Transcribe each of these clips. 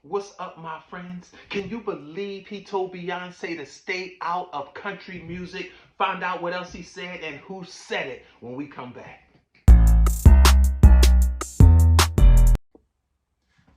What's up, my friends? Can you believe he told Beyonce to stay out of country music? Find out what else he said and who said it when we come back.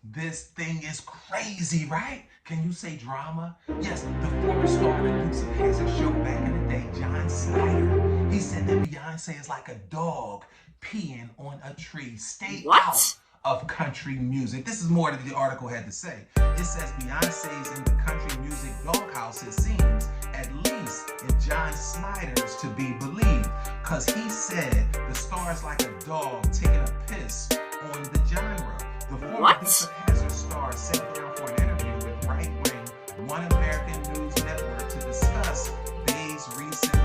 This thing is crazy, right? Can you say drama? Yes, the former star of the Dukes of Hazzard show back in the day, John Snider, he said that Beyonce is like a dog peeing on a tree. Stay out of country music. This is more than the article had to say. It says Beyonce's in the country music doghouse, it seems, at least if John Snider's to be believed, because he said the star's like a dog taking a piss on the genre. The former Dukes of Hazzard star sat down for an interview with right-wing One American News Network to discuss Bey's recent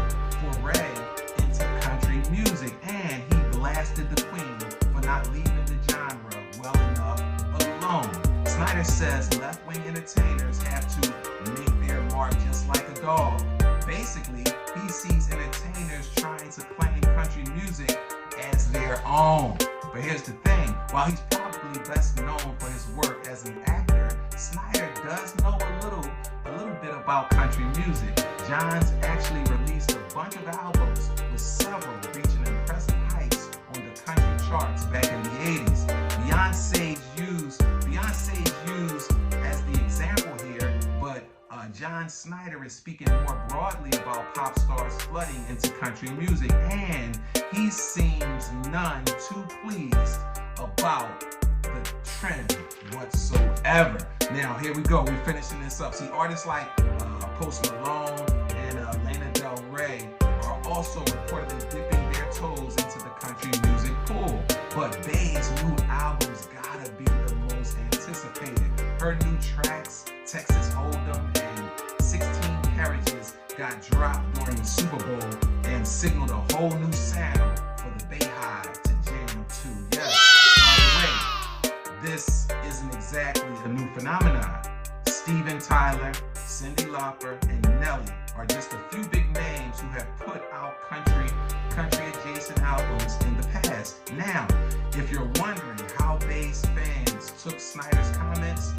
foray into country music, and he blasted the queen for not leaving the genre well enough alone. Snider says left-wing entertainers have to make their mark just like a dog. Basically, he sees entertainers trying to claim country music as their own. But here's the thing, while he's probably best known for his work as an actor, Snider does know a little bit about country music. John's actually released a bunch of albums, with several reaching impressive heights on the country charts back in the 80s. Beyonce's used as the example here, but John Snider is speaking more broadly about pop stars flooding into country music, and he seems none too pleased about the trend whatsoever. Now, here we go. We're finishing this up. See, artists like Post Malone and Lana Del Rey are also reportedly dipping their toes into the country music pool. But Bey's new album's gotta be the most anticipated. Her new tracks, Texas Hold'em and 16 Carriages, got dropped during the Super Bowl and signaled a whole new sound for the Bey Hive to jam to. Yes, by the way, this isn't exactly a new phenomenon. Steven Tyler, Cyndi Lauper, and Nelly are just a few big names who have put out country-adjacent albums in the past. Now, if you're wondering how Bey's fans took Snider's comments,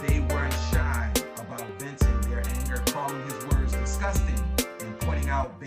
they weren't shy about venting their anger, calling his words disgusting, and pointing out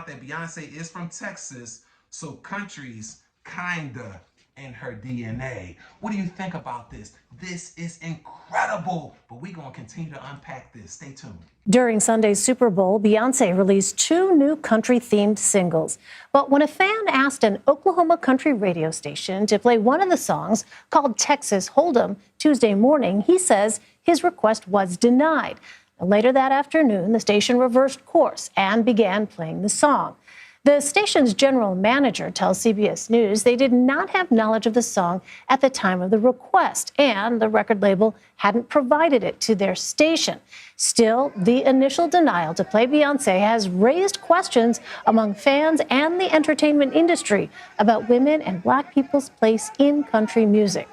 that Beyonce is from Texas, so country's kinda in her DNA. What do you think about this? This is incredible, but we're going to continue to unpack this. Stay tuned. During Sunday's Super Bowl, Beyonce released 2 new country-themed singles. But when a fan asked an Oklahoma country radio station to play one of the songs, called Texas Hold'em, Tuesday morning, he says his request was denied. Later that afternoon, the station reversed course and began playing the song. The station's general manager tells CBS News they did not have knowledge of the song at the time of the request, and the record label hadn't provided it to their station. Still, the initial denial to play Beyonce has raised questions among fans and the entertainment industry about women and Black people's place in country music.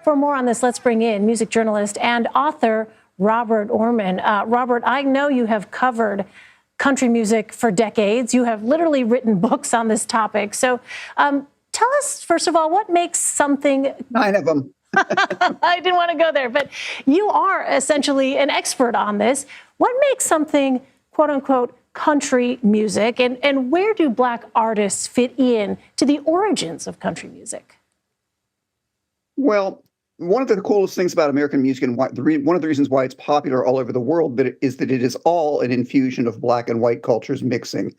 For more on this, let's bring in music journalist and author Robert Orman. Robert, I know you have covered country music for decades. You have literally written books on this topic. So tell us, first of all, what makes something... 9 of them. I didn't want to go there, but you are essentially an expert on this. What makes something, quote unquote, country music, and where do Black artists fit in to the origins of country music? Well, one of the coolest things about American music, and one of the reasons why it's popular all over the world, is that it is all an infusion of Black and white cultures mixing.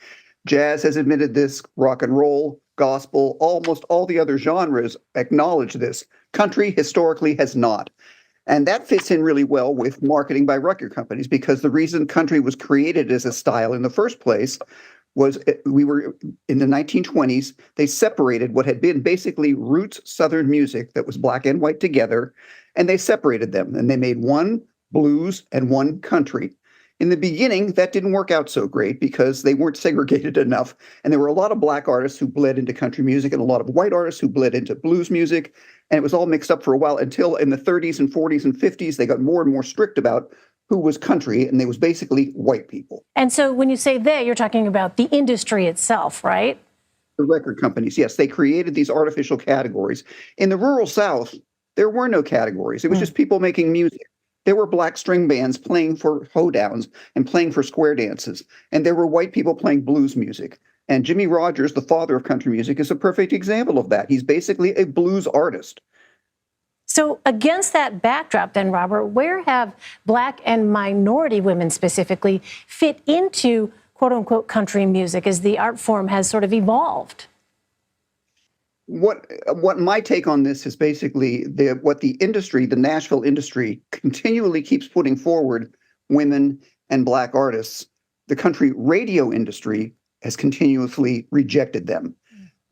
Jazz has admitted this, rock and roll, gospel, almost all the other genres acknowledge this. Country historically has not. And that fits in really well with marketing by record companies, because the reason country was created as a style in the first place was we were in the 1920s, they separated what had been basically roots Southern music that was Black and white together, and they separated them, and they made one blues and one country. In the beginning, that didn't work out so great because they weren't segregated enough, and there were a lot of Black artists who bled into country music and a lot of white artists who bled into blues music, and it was all mixed up for a while until in the 30s and 40s and 50s, they got more and more strict about who was country, and they was basically white people. And so when you say they, you're talking about the industry itself, right? The record companies, yes, they created these artificial categories. In the rural South, There were no categories. It was just people making music. There were black string bands playing for hoedowns and playing for square dances. And there were white people playing blues music. And Jimmy Rogers, the father of country music, is a perfect example of that. He's basically a blues artist. So against that backdrop, then, Robert, where have black and minority women specifically fit into quote unquote country music as the art form has sort of evolved? What my take on this is basically what the industry, the Nashville industry, continually keeps putting forward women and black artists. The country radio industry has continuously rejected them.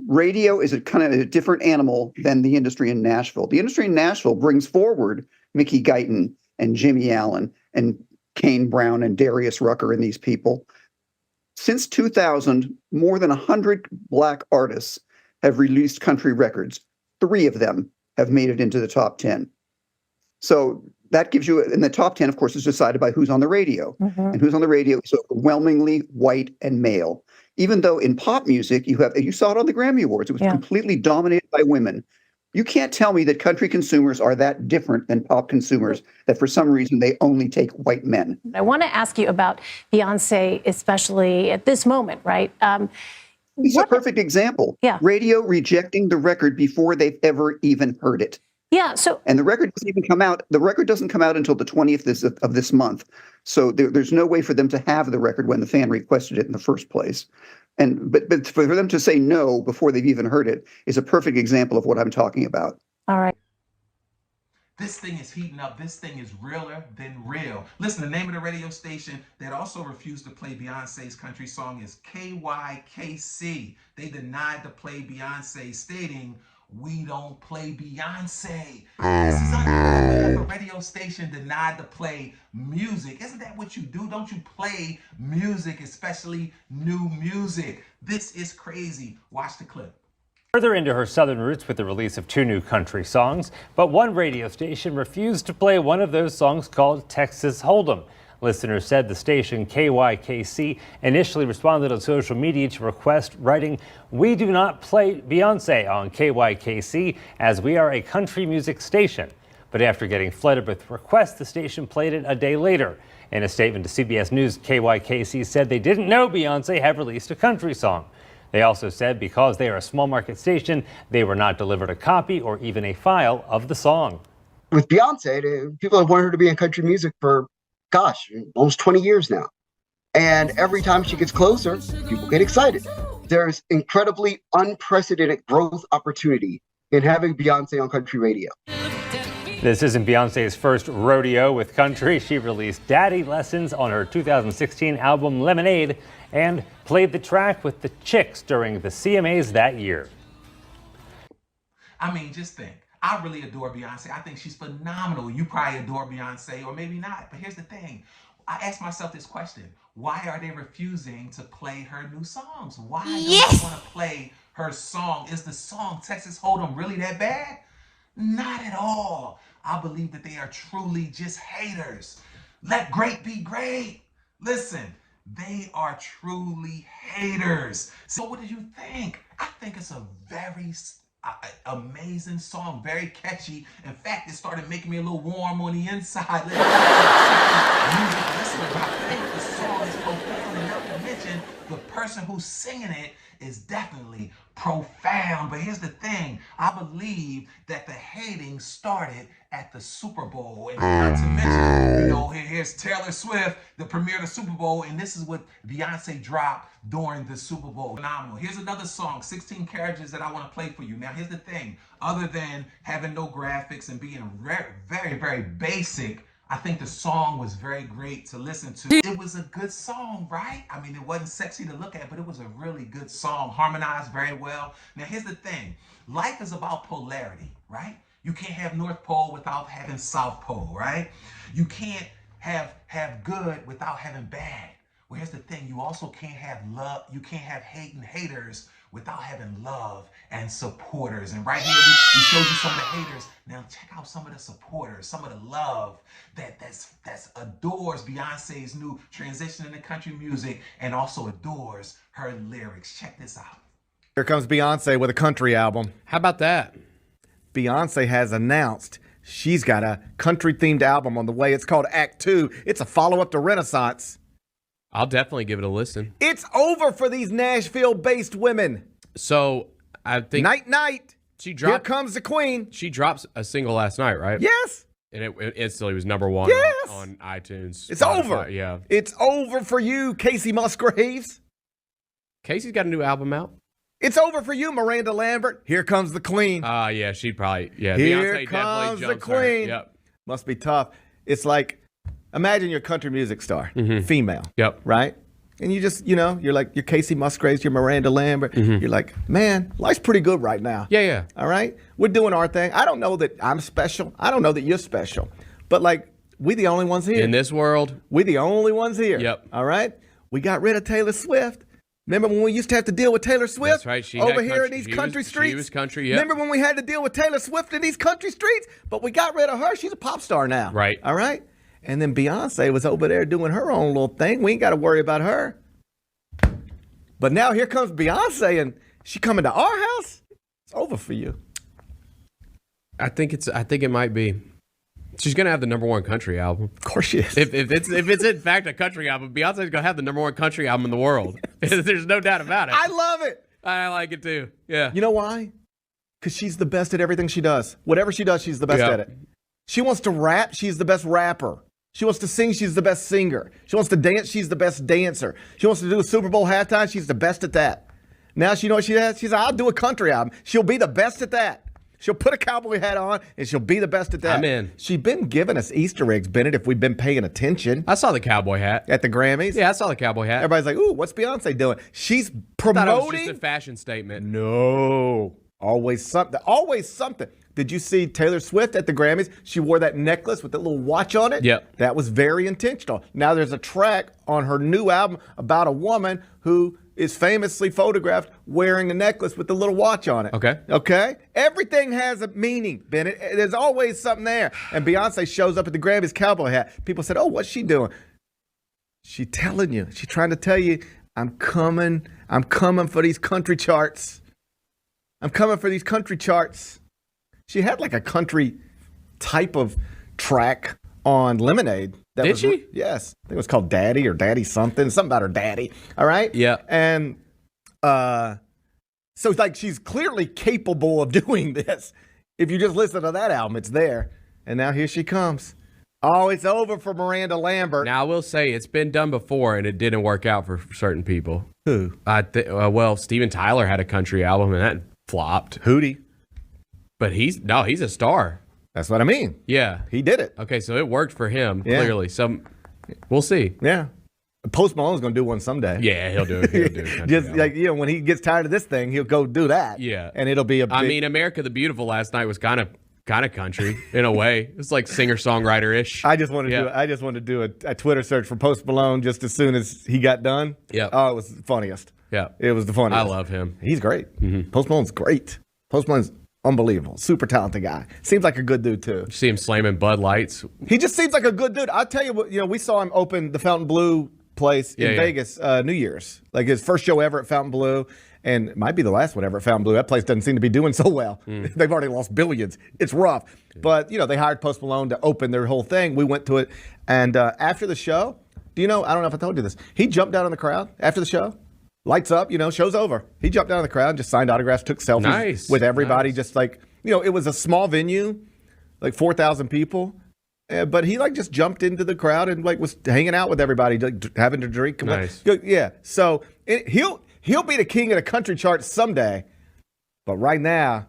Radio is a kind of a different animal than the industry in Nashville. The industry in Nashville brings forward Mickey Guyton and Jimmy Allen and Kane Brown and Darius Rucker and these people. Since 2000, more than 100 black artists have released country records. 3 of them have made it into the top 10. So that gives you, and the top 10, of course, is decided by who's on the radio. And who's on the radio is overwhelmingly white and male. Even though in pop music, you saw it on the Grammy Awards, it was completely dominated by women. You can't tell me that country consumers are that different than pop consumers, that for some reason they only take white men. I want to ask you about Beyonce, especially at this moment, right? It's a perfect example. Yeah. Radio rejecting the record before they've ever even heard it. Yeah. So, and the record doesn't even come out. The record doesn't come out until the 20th of this month. So there's no way for them to have the record when the fan requested it in the first place. But for them to say no before they've even heard it is a perfect example of what I'm talking about. all right. This thing is heating up. This thing is realer than real. Listen, the name of the radio station that also refused to play Beyonce's country song is KYKC. They denied to play Beyonce, stating, "We don't play Beyonce." This is unheard of. A radio station denied to play music. Isn't that what you do? Don't you play music, especially new music? This is crazy. Watch the clip. Further into her southern roots with the release of 2 new country songs, but one radio station refused to play one of those songs called Texas Hold'em. Listeners said the station KYKC initially responded on social media to request, writing, "We do not play Beyonce on KYKC as we are a country music station." But after getting flooded with requests, the station played it a day later. In a statement to CBS News, KYKC said they didn't know Beyonce had released a country song. They also said because they are a small market station, they were not delivered a copy or even a file of the song. With Beyonce, people have wanted her to be in country music for, gosh, almost 20 years now. And every time she gets closer, people get excited. There's incredibly unprecedented growth opportunity in having Beyonce on country radio. This isn't Beyonce's first rodeo with country. She released Daddy Lessons on her 2016 album Lemonade and played the track with the Chicks during the CMAs that year. I mean, just think. I really adore Beyonce. I think she's phenomenal. You probably adore Beyonce, or maybe not. But here's the thing. I asked myself this question. Why are they refusing to play her new songs? Why don't they want to play her song? Is the song Texas Hold'em really that bad? Not at all. I believe that they are truly just haters. Let great be great. Listen, they are truly haters. So what do you think? I think it's a very amazing song, very catchy. In fact, it started making me a little warm on the inside. Listen, I think the song is profound, and not to mention the person who's singing it is definitely profound. But here's the thing. I believe that the hating started at the Super Bowl. And not to mention, here's Taylor Swift, the premiere of the Super Bowl, and this is what Beyonce dropped during the Super Bowl. Phenomenal. Here's another song, 16 Carriages, that I want to play for you. Now, here's the thing. Other than having no graphics and being very, very basic, I think the song was very great to listen to. It was a good song, right? I mean, it wasn't sexy to look at, but it was a really good song, harmonized very well. Now, here's the thing. Life is about polarity, right? You can't have North Pole without having South Pole, right? You can't have good without having bad. Well, here's the thing. You also can't have love. You can't have hate and haters without having love and supporters. And right here, we showed you some of the haters. Now check out some of the supporters, some of the love that's adores Beyonce's new transition into country music and also adores her lyrics. Check this out. Here comes Beyonce with a country album. How about that? Beyonce has announced she's got a country-themed album on the way. It's called Act 2. It's a follow-up to Renaissance. I'll definitely give it a listen. It's over for these Nashville-based women. So I think Night. she dropped. Here comes the queen. She dropped a single last night, right? Yes. And it instantly was number one Yes. on iTunes. It's Spotify. over. Yeah. It's over for you, Casey Musgraves. Casey's got a new album out. It's over for you, Miranda Lambert. Here comes the queen. Yeah, she'd probably. Yeah, Here Beyonce comes definitely the jumps her. queen. Yep. Must be tough. It's like, imagine you're a country music star, female. Yep. Right? And you just, you're like, you're Casey Musgraves, you're Miranda Lambert. You're like, man, life's pretty good right now. Yeah. All right? We're doing our thing. I don't know that I'm special. I don't know that you're special. But like, we the only ones here. In this world. We the only ones here. Yep. All right? We got rid of Taylor Swift. Remember when we used to have to deal with Taylor Swift? That's right. She over had here country- in these she country was- streets? she was country, yep. Remember when we had to deal with Taylor Swift in these country streets? But we got rid of her. She's a pop star now. Right. All right? And then Beyonce was over there doing her own little thing. We ain't got to worry about her. But now here comes Beyonce, and she coming to our house? It's over for you. I think it might be. She's gonna have the number one country album. Of course she is. If it's in fact a country album, Beyonce's gonna have the number one country album in the world. There's no doubt about it. I love it. I like it too. Yeah. You know why? Because she's the best at everything she does. Whatever she does, she's the best at it. She wants to rap, she's the best rapper. She wants to sing, she's the best singer. She wants to dance, she's the best dancer. She wants to do a Super Bowl halftime, she's the best at that. Now she know what she has? She's like, I'll do a country album. She'll be the best at that. She'll put a cowboy hat on, and she'll be the best at that. I'm in. She's been giving us Easter eggs, Bennett, if we've been paying attention. I saw the cowboy hat. At the Grammys? Yeah, I saw the cowboy hat. Everybody's like, ooh, what's Beyonce doing? She's I thought promoting. it was just a fashion statement. No. Always something. Always something. Did you see Taylor Swift at the Grammys? She wore that necklace with that little watch on it. Yep. That was very intentional. Now there's a track on her new album about a woman who is famously photographed wearing a necklace with the little watch on it. Okay. Okay? Everything has a meaning, Bennett. There's always something there. And Beyonce shows up at the Grammys cowboy hat. People said, oh, what's she doing? She's telling you. She's trying to tell you, I'm coming for these country charts. I'm coming for these country charts. She had like a country type of track on Lemonade. Did she? Yes. I think it was called Daddy or Daddy something about her daddy. All right? Yeah. And so it's like she's clearly capable of doing this. If you just listen to that album, it's there. And now here she comes. Oh, it's over for Miranda Lambert. Now I will say it's been done before and it didn't work out for certain people. Who? Well, Steven Tyler had a country album and that flopped. Hootie. But he's a star. That's what I mean. Yeah. He did it. Okay, so it worked for him, Yeah. clearly. So we'll see. Yeah. Post Malone's going to do one someday. Yeah, he'll do it. He'll do it. Just like, when he gets tired of this thing, he'll go do that. Yeah. And it'll be a big... I mean, America the Beautiful last night was kind of country in a way. It's like singer-songwriter-ish. I just want to do a Twitter search for Post Malone just as soon as he got done. Yeah. Oh, it was the funniest. Yeah. It was the funniest. I love him. He's great. Post Malone's great. Post Malone's unbelievable. Super talented guy. Seems like a good dude, too. You see him slamming Bud Lights. He just seems like a good dude. I'll tell you what, we saw him open the Fountain Blue place in Vegas New Year's. Like his first show ever at Fountain Blue. And it might be the last one ever at Fountain Blue. That place doesn't seem to be doing so well. They've already lost billions. It's rough. But, they hired Post Malone to open their whole thing. We went to it. And after the show, I don't know if I told you this. He jumped down in the crowd after the show. Lights up, show's over. He jumped down in the crowd, just signed autographs, took selfies with everybody. Just like, it was a small venue, like 4,000 people. But he just jumped into the crowd and was hanging out with everybody, having to drink. Nice. Yeah. So he'll be the king of the country charts someday. But right now,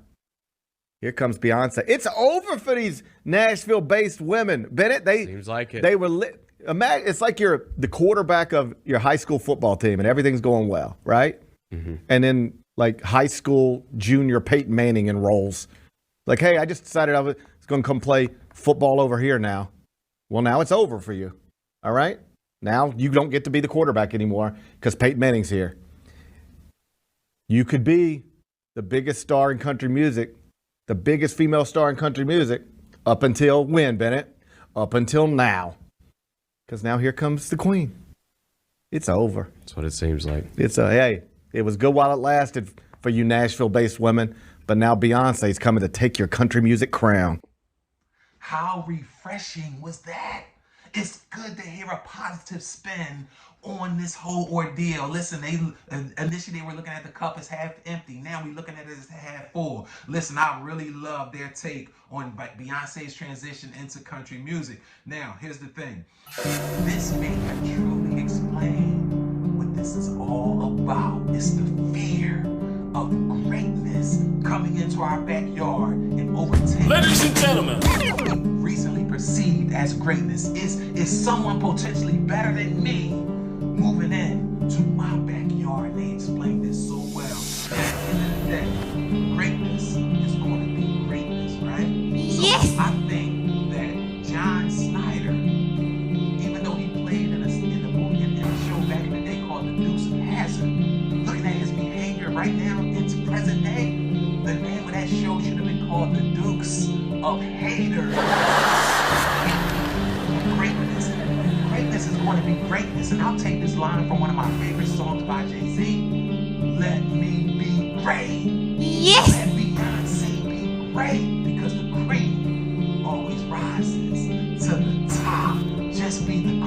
here comes Beyonce. It's over for these Nashville-based women. Bennett, Seems like it. They were lit. Imagine, it's like you're the quarterback of your high school football team and everything's going well, right? And then high school junior Peyton Manning enrolls. Like, hey, I just decided I was going to come play football over here now. Well, now it's over for you. All right? Now you don't get to be the quarterback anymore because Peyton Manning's here. You could be the biggest star in country music, the biggest female star in country music up until when, Bennett? Up until now. Because now here comes the queen. It's over. That's what it seems like. It was good while it lasted for you Nashville-based women, but now Beyonce's coming to take your country music crown. How refreshing was that? It's good to hear a positive spin on this whole ordeal. Listen, initially they were looking at the cup as half empty. Now we're looking at it as half full. Listen, I really love their take on Beyonce's transition into country music. Now, here's the thing. This may have truly explained what this is all about. It's the fear of greatness coming into our backyard and overtaking. Ladies and gentlemen, Recently perceived as greatness is someone potentially better than me moving in to my backyard. They explained this so well. At the end of the day, greatness is going to be greatness, right? Yes. So I think that John Snider, even though he played in a show back in the day called The Dukes of Hazzard, looking at his behavior right now into present day, the name of that show should have been called The Dukes of Haters. Greatness is going to be greatness, and I'll take this line from one of my favorite songs by Jay-Z. Let me be great. Yes. Let Beyonce be great, because the cream always rises to the top. Just be the